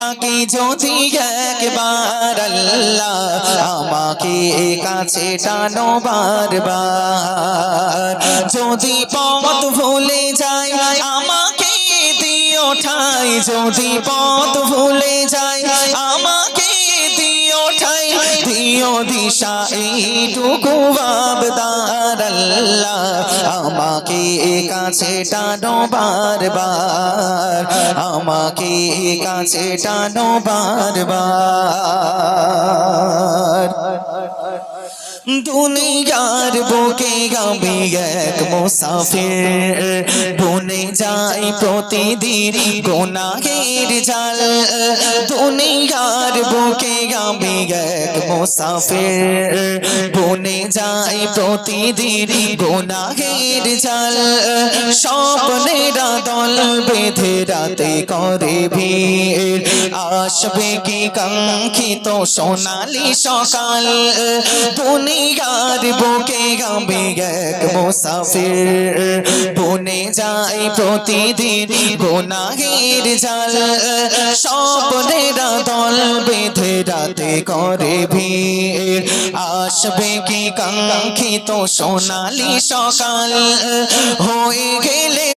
কি যদি একবার আল্লাহ আমাকে কাছে টানো বারবার, যদি পথ ভুলে যায় আমাকে দিও ঠাই, যদি পথ ভুলে যায় আমাকে দিও ঠাই, দিও দিশা এইটুকু আবদার আল্লাহ আমাকে কাছে টানো বারবার, আমাকে কাছে টানো বারবার। দুনিয়ার বুকে আমি এক মুসাফির, বনে যাই প্রতিদিন গুনাহের জাল। দুনিয়ার বুকে আমি এক মুসাফির, বনে যাই প্রতিদিন গুনাহের জাল। স্বপ্নেরা দল বেঁধে রাতে করে ভিড়, আসবে কি কাঙ্ক্ষিত সোনালি সকাল। দুনিয়ার বুকে আমি এক মুসাফির, বনে যাই প্রতিদিন গুনাহের জাল। স্বপ্নেরা দল বেঁধে রাতে করে ভিড়, আসবে কি কাঙ্ক্ষিত সোনালি সকাল। হয়ে গেলে